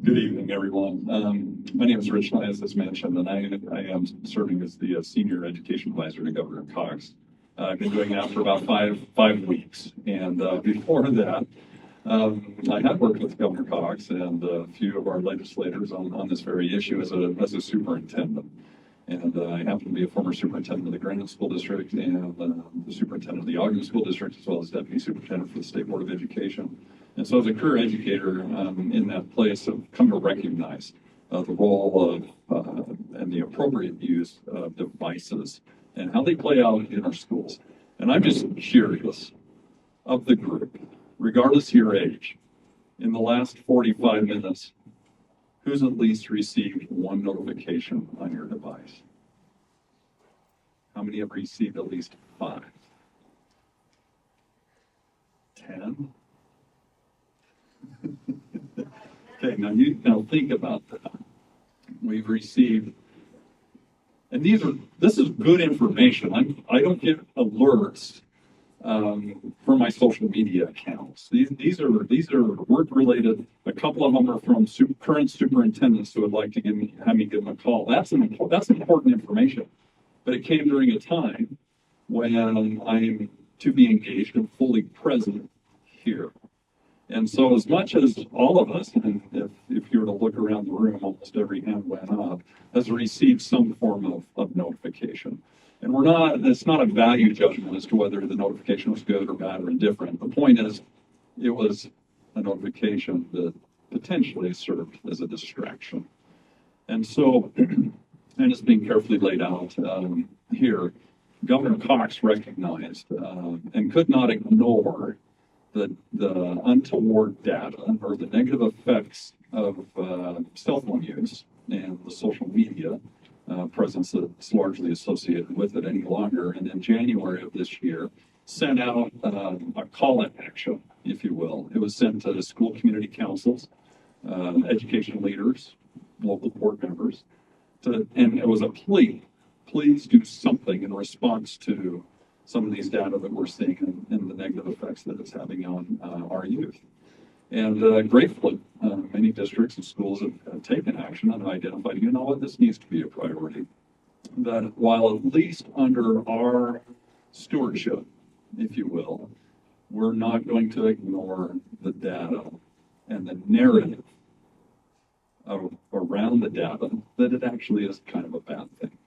Good evening, everyone. My name is Rich Nye, as mentioned, and I am serving as the Senior Education Advisor to Governor Cox. I've been doing that for about five weeks, and before that, I had worked with Governor Cox and a few of our legislators on this very issue as a superintendent. And I happen to be a former superintendent of the Grandin School District and the superintendent of the Ogden School District, as well as deputy superintendent for the State Board of Education. And so as a career educator in that place, I've come to recognize the role of and the appropriate use of devices and how they play out in our schools. And I'm just curious of the group, regardless of your age, in the last 45 minutes, who's at least received one notification on your device? How many have received at least 5? 10? Okay, now think about that. We've received, and this is good information. I don't get alerts for my social media accounts. These are work related. A couple of them are from current superintendents who would like to have me give them a call. That's important information. But it came during a time when I'm to be engaged and fully present here. And so as much as all of us, and if you were to look around the room, almost every hand went up, has received some form of notification. And it's not a value judgment as to whether the notification was good or bad or indifferent. The point is, it was a notification that potentially served as a distraction. And so, and it's being carefully laid out here, Governor Cox recognized and could not ignore the untoward data or the negative effects of cell phone use and the social media presence that's largely associated with it any longer. And in January of this year, sent out a call to action, if you will. It was sent to the school community councils, education leaders, local board members, and it was a plea. Please do something in response to some of these data that we're seeing and the negative effects that it's having on our youth. And gratefully, many districts and schools have taken action and identified, you know what, this needs to be a priority. That while at least under our stewardship, if you will, we're not going to ignore the data and the narrative around the data that it actually is kind of a bad thing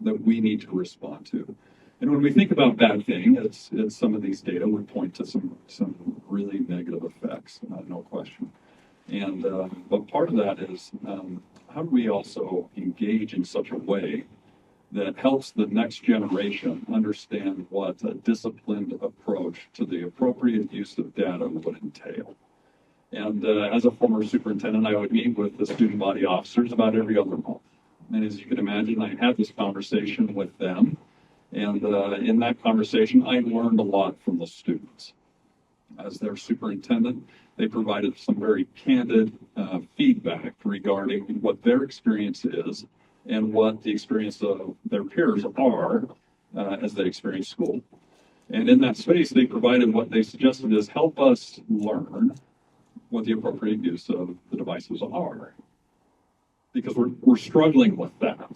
that we need to respond to. And when we think about bad thing, it's some of these data would point to some really negative effects, no question. And but part of that is how do we also engage in such a way that helps the next generation understand what a disciplined approach to the appropriate use of data would entail. And as a former superintendent, I would meet with the student body officers about every other month. And as you can imagine, I had this conversation with them. And in that conversation, I learned a lot from the students. As their superintendent, they provided some very candid feedback regarding what their experience is and what the experience of their peers are as they experience school. And in that space, they provided what they suggested is help us learn what the appropriate use of the devices are. Because we're struggling with that.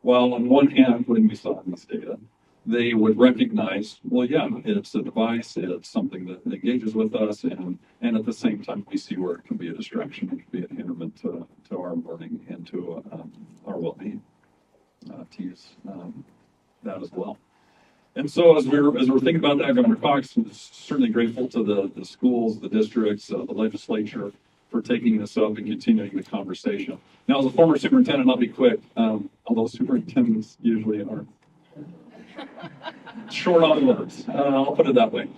While on one hand, when we saw these data, they would recognize, well, yeah, it's a device, it's something that engages with us, and at the same time, we see where it can be a distraction, it can be an hindrance to our learning and to our well-being, to use that as well. And so as we're thinking about that, Governor Cox is certainly grateful to the schools, the districts, the legislature, for taking this up and continuing the conversation. Now, as a former superintendent, I'll be quick, although superintendents usually are short on words. I'll put it that way.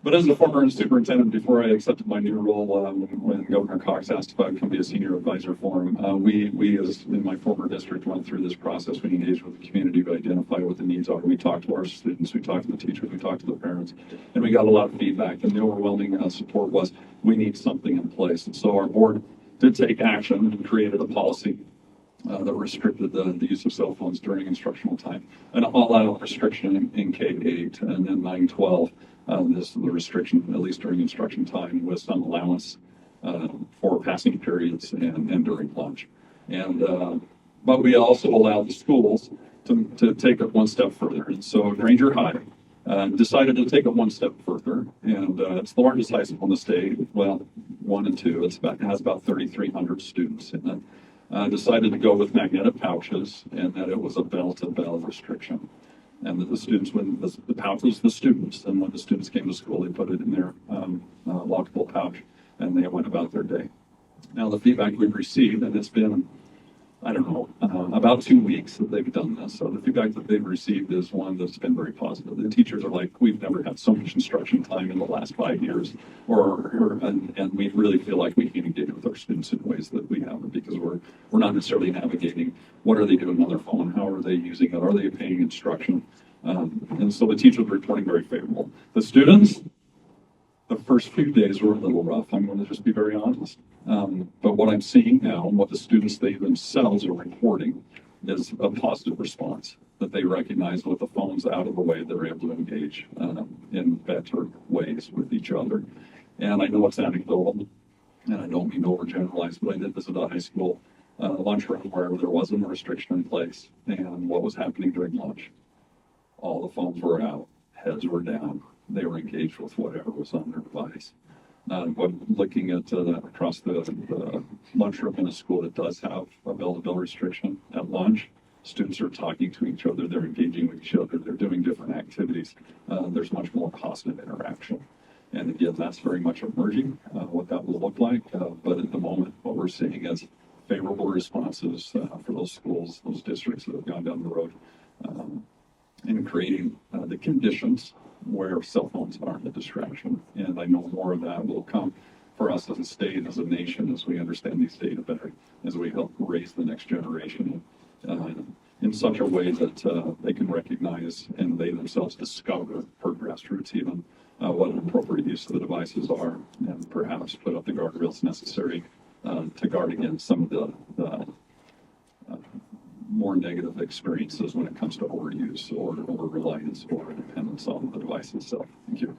But as a former superintendent, before I accepted my new role, when Governor Cox asked if I would come be a senior advisor for him, we as in my former district went through this process. We engaged with the community to identify what the needs are. We talked to our students, we talked to the teachers, we talked to the parents, and we got a lot of feedback. And the overwhelming support was we need something in place. And so our board did take action and created a policy that restricted the use of cell phones during instructional time. An all-out restriction in K-8 and then 9-12. The restriction, at least during instruction time, with some allowance for passing periods and during lunch. And but we also allowed the schools to take it one step further. And so Granger High decided to take it one step further, and it's the largest high school in the state. Well, 1 and 2. It has about 3,300 students in it. Decided to go with magnetic pouches, and that it was a bell-to-bell restriction, and that the students, when the pouch was the students, and when the students came to school, they put it in their lockable pouch, and they went about their day. Now, the feedback we've received, and it's been, I don't know, about 2 weeks that they've done this. So the feedback that they've received is one that's been very positive. The teachers are like, we've never had so much instruction time in the last 5 years, and we really feel like we can engage with our students in ways that we haven't, because we're not necessarily navigating what are they doing on their phone, how are they using it, are they paying instruction, and so the teachers are reporting very favorable. The students, the first few days were a little rough. I'm going to just be very honest. But what I'm seeing now, and what the students they themselves are reporting, is a positive response, that they recognize with the phones out of the way, they're able to engage in better ways with each other. And I know it's anecdotal, and I don't mean to overgeneralize, but I did visit a high school lunchroom where there wasn't a restriction in place. And what was happening during lunch? All the phones were out, heads were down. They were engaged with whatever was on their device. But looking at across the lunchroom in a school that does have a bell-to-bell restriction at lunch, students are talking to each other, they're engaging with each other, they're doing different activities. There's much more positive interaction. And again, that's very much emerging, what that will look like. But at the moment, what we're seeing is favorable responses for those schools, those districts that have gone down the road, in creating the conditions where cell phones aren't a distraction. And I know more of that will come for us as a state, as a nation, as we understand these data better, as we help raise the next generation in such a way that they can recognize and they themselves discover, per grassroots even, what an appropriate use of the devices are, and perhaps put up the guardrails necessary to guard against some of the more negative experiences when it comes to overuse or over reliance or dependence on the device itself. Thank you.